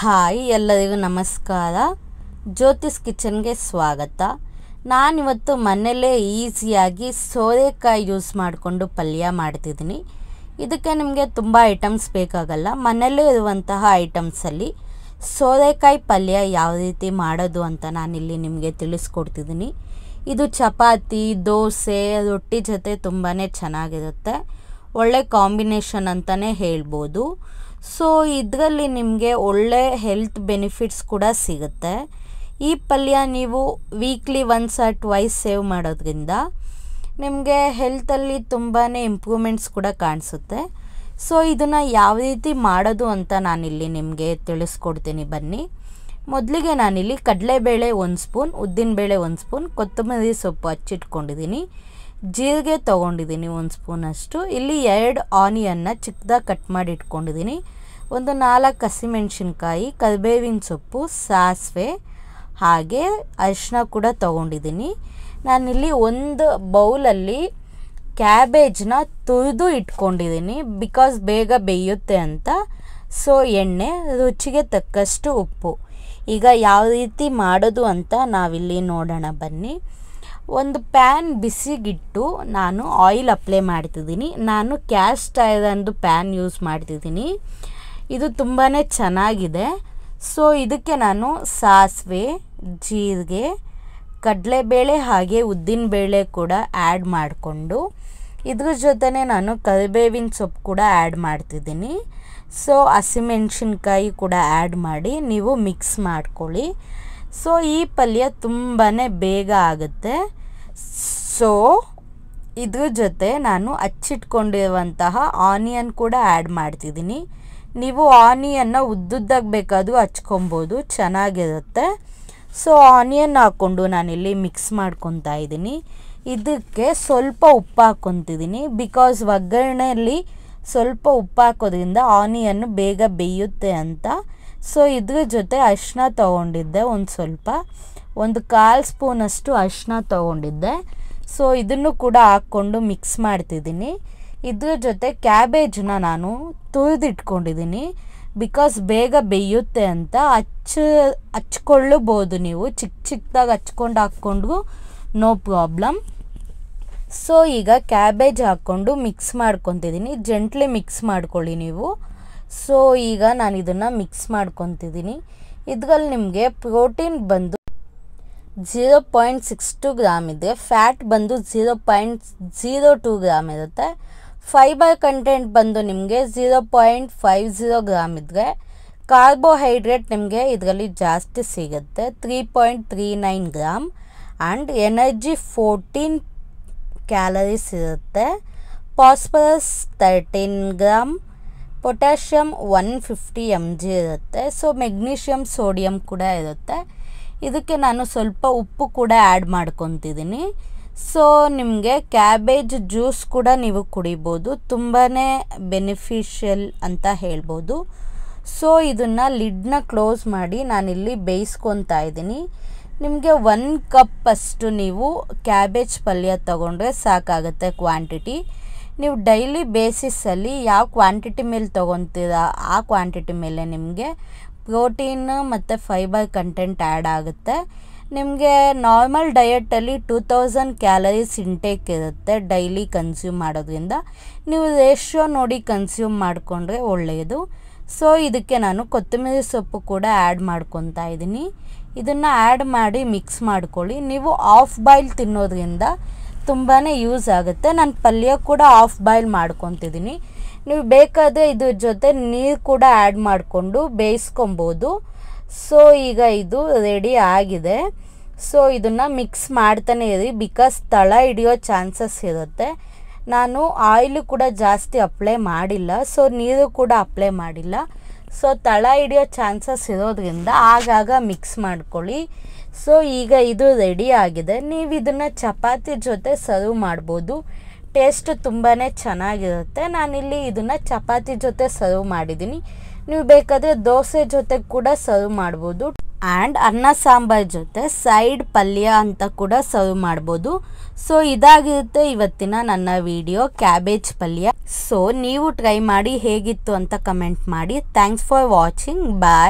Hi ಎಲ್ಲರಿಗೂ ನಮಸ್ಕಾರ. ಜ್ಯೋತಿಸ್ ಕಿಚನ್ಗೆ ಸ್ವಾಗತ. ನಾನಿವತ್ತು ಮನೆಯಲ್ಲೇ ಈಸಿಯಾಗಿ ಸೋರೆಕಾಯಿ ಯೂಸ್ ಮಾಡಿಕೊಂಡು ಪಲ್ಯ ಮಾಡ್ತಿದ್ದೀನಿ. ಇದಕ್ಕೆ ನಿಮಗೆ ತುಂಬ ಐಟಮ್ಸ್ ಬೇಕಾಗಲ್ಲ. ಮನೆಯಲ್ಲೇ ಇರುವಂತಹ ಐಟಮ್ಸಲ್ಲಿ ಸೋರೆಕಾಯಿ ಪಲ್ಯ ಯಾವ ರೀತಿ ಮಾಡೋದು ಅಂತ ನಾನಿಲ್ಲಿ ನಿಮಗೆ ತಿಳಿಸ್ಕೊಡ್ತಿದ್ದೀನಿ. ಇದು ಚಪಾತಿ, ದೋಸೆ, ರೊಟ್ಟಿ ಜೊತೆ ತುಂಬಾ ಚೆನ್ನಾಗಿರುತ್ತೆ. ಒಳ್ಳೆ ಕಾಂಬಿನೇಷನ್ ಅಂತಲೇ ಹೇಳ್ಬೋದು. ಸೊ ಇದರಲ್ಲಿ ನಿಮಗೆ ಒಳ್ಳೆ ಹೆಲ್ತ್ ಬೆನಿಫಿಟ್ಸ್ ಕೂಡ ಸಿಗುತ್ತೆ. ಈ ಪಲ್ಯ ನೀವು weekly once or twice save ಮಾಡೋದ್ರಿಂದ ನಿಮಗೆ ಹೆಲ್ತಲ್ಲಿ ತುಂಬಾ ಇಂಪ್ರೂವ್ಮೆಂಟ್ಸ್ ಕೂಡ ಕಾಣಿಸುತ್ತೆ. ಸೊ ಇದನ್ನು ಯಾವ ರೀತಿ ಮಾಡೋದು ಅಂತ ನಾನಿಲ್ಲಿ ನಿಮಗೆ ತಿಳಿಸ್ಕೊಡ್ತೀನಿ ಬನ್ನಿ. ಮೊದಲಿಗೆ ನಾನಿಲ್ಲಿ ಕಡಲೆಬೇಳೆ 1 ಸ್ಪೂನ್, ಉದ್ದಿನಬೇಳೆ 1 ಸ್ಪೂನ್, ಕೊತ್ತಂಬರಿ ಸೊಪ್ಪು ಹಚ್ಚಿಟ್ಕೊಂಡಿದ್ದೀನಿ, ಜೀರಿಗೆ ತೊಗೊಂಡಿದ್ದೀನಿ 1 ಸ್ಪೂನಷ್ಟು. ಇಲ್ಲಿ 2 ಆನಿಯನ್ನ ಚಿಕ್ಕದಾಗಿ ಕಟ್ ಮಾಡಿ ಇಟ್ಕೊಂಡಿದ್ದೀನಿ, ಒಂದು 4 ಹಸಿಮೆಣಸಿನ್ಕಾಯಿ, ಕರಿಬೇವಿನ ಸೊಪ್ಪು, ಸಾಸಿವೆ ಹಾಗೆ ಅರಿಶಿನ ಕೂಡ ತೊಗೊಂಡಿದ್ದೀನಿ. ನಾನಿಲ್ಲಿ ಒಂದು ಬೌಲಲ್ಲಿ ಕ್ಯಾಬೇಜ್ನ ತುರಿದು ಇಟ್ಕೊಂಡಿದ್ದೀನಿ, ಬಿಕಾಸ್ ಬೇಗ ಬೇಯುತ್ತೆ ಅಂತ. ಸೊ ಎಣ್ಣೆ, ರುಚಿಗೆ ತಕ್ಕಷ್ಟು ಉಪ್ಪು. ಈಗ ಯಾವ ರೀತಿ ಮಾಡೋದು ಅಂತ ನಾವಿಲ್ಲಿ ನೋಡೋಣ ಬನ್ನಿ. ಒಂದು ಪ್ಯಾನ್ ಬಿಸಿಗಿಟ್ಟು ನಾನು ಆಯಿಲ್ ಅಪ್ಲೈ ಮಾಡ್ತಿದ್ದೀನಿ. ನಾನು ಕ್ಯಾಸ್ಟ್ ಐರನ್ದು ಪ್ಯಾನ್ ಯೂಸ್ ಮಾಡ್ತಿದ್ದೀನಿ. ಇದು ತುಂಬಾ ಚೆನ್ನಾಗಿದೆ. ಸೊ ಇದಕ್ಕೆ ನಾನು ಸಾಸಿವೆ, ಜೀರಿಗೆ, ಕಡಲೆಬೇಳೆ ಹಾಗೆ ಉದ್ದಿನಬೇಳೆ ಕೂಡ ಆ್ಯಡ್ ಮಾಡಿಕೊಂಡು ಇದ್ರ ಜೊತೆನೇ ನಾನು ಕರಿಬೇವಿನ ಸೊಪ್ಪು ಕೂಡ ಆ್ಯಡ್ ಮಾಡ್ತಿದ್ದೀನಿ. ಸೊ ಹಸಿಮೆಣಸಿನ್ಕಾಯಿ ಕೂಡ ಆ್ಯಡ್ ಮಾಡಿ ನೀವು ಮಿಕ್ಸ್ ಮಾಡ್ಕೊಳ್ಳಿ. ಸೊ ಈ ಪಲ್ಯ ತುಂಬಾ ಬೇಗ ಆಗುತ್ತೆ. ಸೊ ಇದ್ರ ಜೊತೆ ನಾನು ಹಚ್ಚಿಟ್ಕೊಂಡಿರುವಂತಹ ಆನಿಯನ್ ಕೂಡ ಆ್ಯಡ್ ಮಾಡ್ತಿದ್ದೀನಿ. ನೀವು ಆನಿಯನ್ನ ಉದ್ದುದ್ದಾಗಿ ಬೇಕಾದರೂ ಹಚ್ಕೊಬೋದು, ಚೆನ್ನಾಗಿರುತ್ತೆ. ಸೊ ಆನಿಯನ್ ಹಾಕ್ಕೊಂಡು ನಾನಿಲ್ಲಿ ಮಿಕ್ಸ್ ಮಾಡ್ಕೊತಾ ಇದ್ದೀನಿ. ಇದಕ್ಕೆ ಸ್ವಲ್ಪ ಉಪ್ಪು ಹಾಕ್ಕೊತಿದ್ದೀನಿ, ಬಿಕಾಸ್ ಒಗ್ಗರಣೆಯಲ್ಲಿ ಸ್ವಲ್ಪ ಉಪ್ಪು ಹಾಕೋದ್ರಿಂದ ಆನಿಯನ್ನು ಬೇಗ ಬೇಯುತ್ತೆ ಅಂತ. ಸೊ ಇದ್ರ ಜೊತೆ ಅರಿಶಿನ ತೊಗೊಂಡಿದ್ದೆ, ಒಂದು 1/4 ಸ್ಪೂನಷ್ಟು ಅರಿಶಿನ ತೊಗೊಂಡಿದ್ದೆ. ಸೊ ಇದನ್ನು ಕೂಡ ಹಾಕ್ಕೊಂಡು ಮಿಕ್ಸ್ ಮಾಡ್ತಿದ್ದೀನಿ. ಇದ್ರ ಜೊತೆ ಕ್ಯಾಬೇಜನ್ನ ನಾನು ತುರಿದಿಟ್ಕೊಂಡಿದ್ದೀನಿ, ಬಿಕಾಸ್ ಬೇಗ ಬೇಯುತ್ತೆ ಅಂತ. ಹಚ್ಕೊಳ್ಳಬಹುದು ನೀವು, ಚಿಕ್ಕದಾಗಿ ಹಚ್ಕೊಂಡು ಹಾಕ್ಕೊಂಡು ನೋ ಪ್ರಾಬ್ಲಮ್. ಸೊ ಈಗ ಕ್ಯಾಬೇಜ್ ಹಾಕ್ಕೊಂಡು ಮಿಕ್ಸ್ ಮಾಡ್ಕೊತಿದ್ದೀನಿ, ಜೆಂಟ್ಲಿ ಮಿಕ್ಸ್ ಮಾಡ್ಕೊಳ್ಳಿ ನೀವು. ಸೊ ಈಗ ನಾನು ಇದನ್ನು ಮಿಕ್ಸ್ ಮಾಡ್ಕೊತಿದ್ದೀನಿ. ಇದರಲ್ಲಿ ನಿಮಗೆ ಪ್ರೋಟೀನ್ ಬಂದು 0.62 ಗ್ರಾಮ್ ಇದೆ, ಫ್ಯಾಟ್ ಬಂದು 0.02 ಗ್ರಾಮ್ ಇರುತ್ತೆ, ಫೈಬರ್ ಕಂಟೆಂಟ್ ಬಂದು ನಿಮಗೆ 0.50 ಗ್ರಾಮ್ ಇದ್ದರೆ, ಕಾರ್ಬೋಹೈಡ್ರೇಟ್ ನಿಮಗೆ ಇದರಲ್ಲಿ ಜಾಸ್ತಿ ಸಿಗುತ್ತೆ 3.39 ಗ್ರಾಮ್, ಆ್ಯಂಡ್ ಎನರ್ಜಿ 14 ಕ್ಯಾಲರೀಸ್ ಇರುತ್ತೆ, ಫಾಸ್ಫರಸ್ 13 ಗ್ರಾಮ್, ಪೊಟ್ಯಾಷಿಯಮ್ 150 mg ಇರುತ್ತೆ. ಸೊ ಮೆಗ್ನೀಷಿಯಮ್, ಸೋಡಿಯಂ ಕೂಡ ಇರುತ್ತೆ. ಇದಕ್ಕೆ ನಾನು ಸ್ವಲ್ಪ ಉಪ್ಪು ಕೂಡ ಆ್ಯಡ್ ಮಾಡ್ಕೊತಿದ್ದೀನಿ. ಸೊ ನಿಮಗೆ ಕ್ಯಾಬೇಜ್ ಜ್ಯೂಸ್ ಕೂಡ ನೀವು ಕುಡಿಬೋದು, ತುಂಬಾ ಬೆನಿಫಿಷಿಯಲ್ ಅಂತ ಹೇಳ್ಬೋದು. ಸೊ ಇದನ್ನು ಲಿಡ್ನ ಕ್ಲೋಸ್ ಮಾಡಿ ನಾನಿಲ್ಲಿ ಬೇಯಿಸ್ಕೊತಾ ಇದ್ದೀನಿ. ನಿಮಗೆ 1 ಕಪ್ ಅಷ್ಟು ನೀವು ಕ್ಯಾಬೇಜ್ ಪಲ್ಯ ತೊಗೊಂಡ್ರೆ ಸಾಕಾಗುತ್ತೆ ಕ್ವಾಂಟಿಟಿ. ನೀವು ಡೈಲಿ ಬೇಸಿಸಲ್ಲಿ ಯಾವ ಕ್ವಾಂಟಿಟಿ ಮೇಲೆ ತೊಗೊತೀರಾ ಆ ಕ್ವಾಂಟಿಟಿ ಮೇಲೆ ನಿಮಗೆ ಪ್ರೋಟೀನ್ ಮತ್ತು ಫೈಬರ್ ಕಂಟೆಂಟ್ ಆ್ಯಡ್ ಆಗುತ್ತೆ. ನಿಮಗೆ ನಾರ್ಮಲ್ ಡಯಟಲ್ಲಿ 2000 ಕ್ಯಾಲರೀಸ್ ಇಂಟೇಕ್ ಇರುತ್ತೆ ಡೈಲಿ ಕನ್ಸ್ಯೂಮ್ ಮಾಡೋದ್ರಿಂದ. ನೀವು ರೇಷಿಯೋ ನೋಡಿ ಕನ್ಸ್ಯೂಮ್ ಮಾಡಿಕೊಂಡ್ರೆ ಒಳ್ಳೆಯದು. ಸೊ ಇದಕ್ಕೆ ನಾನು ಕೊತ್ತಂಬರಿ ಸೊಪ್ಪು ಕೂಡ ಆ್ಯಡ್ ಮಾಡ್ಕೊತಾ ಇದ್ದೀನಿ. ಇದನ್ನು ಆ್ಯಡ್ ಮಾಡಿ ಮಿಕ್ಸ್ ಮಾಡ್ಕೊಳ್ಳಿ. ನೀವು ಆಫ್ ಬಾಯ್ಲ್ ತಿನ್ನೋದ್ರಿಂದ ತುಂಬಾ ಯೂಸ್ ಆಗುತ್ತೆ. ನಾನು ಪಲ್ಯ ಕೂಡ ಆಫ್ ಬಾಯ್ಲ್ ಮಾಡ್ಕೊತಿದ್ದೀನಿ. ನೀವು ಬೇಕಾದರೆ ಇದ್ರ ಜೊತೆ ನೀರು ಕೂಡ ಆ್ಯಡ್ ಮಾಡಿಕೊಂಡು ಬೇಯಿಸ್ಕೊಬೋದು. ಸೊ ಈಗ ಇದು ರೆಡಿ ಆಗಿದೆ. ಸೊ ಇದನ್ನು ಮಿಕ್ಸ್ ಮಾಡ್ತಾನೆ ಇರಿ, ಬಿಕಾಸ್ ತಳ ಹಿಡಿಯೋ ಚಾನ್ಸಸ್ ಇರುತ್ತೆ. ನಾನು ಆಯಿಲು ಕೂಡ ಜಾಸ್ತಿ ಅಪ್ಲೈ ಮಾಡಿಲ್ಲ, ಸೊ ನೀರು ಕೂಡ ಅಪ್ಲೈ ಮಾಡಿಲ್ಲ. ಸೊ ತಳ ಹಿಡಿಯೋ ಚಾನ್ಸಸ್ ಇರೋದ್ರಿಂದ ಆಗಾಗ ಮಿಕ್ಸ್ ಮಾಡ್ಕೊಳ್ಳಿ. ಸೊ ಈಗ ಇದು ರೆಡಿ ಆಗಿದೆ. ನೀವು ಇದನ್ನು ಚಪಾತಿ ಜೊತೆ ಸರ್ವ್ ಮಾಡ್ಬೋದು, ಟೇಸ್ಟ್ ತುಂಬಾ ಚೆನ್ನಾಗಿರುತ್ತೆ. ನಾನಿಲ್ಲಿ ಇದನ್ನು ಚಪಾತಿ ಜೊತೆ ಸರ್ವ್ ಮಾಡಿದ್ದೀನಿ. ನೀವು ಬೇಕಾದರೆ ದೋಸೆ ಜೊತೆ ಕೂಡ ಸರ್ವ್ ಮಾಡ್ಬೋದು, ಆ್ಯಂಡ್ ಅನ್ನ ಸಾಂಬಾರ್ ಜೊತೆ ಸೈಡ್ ಪಲ್ಯ ಅಂತ ಕೂಡ ಸರ್ವ್ ಮಾಡ್ಬೋದು. ಸೊ ಇದಾಗಿರುತ್ತೆ ಇವತ್ತಿನ ನನ್ನ ವಿಡಿಯೋ ಕ್ಯಾಬೇಜ್ ಪಲ್ಯ. ಸೊ ನೀವು ಟ್ರೈ ಮಾಡಿ ಹೇಗಿತ್ತು ಅಂತ ಕಮೆಂಟ್ ಮಾಡಿ. Thanks for watching. ಬಾಯ್.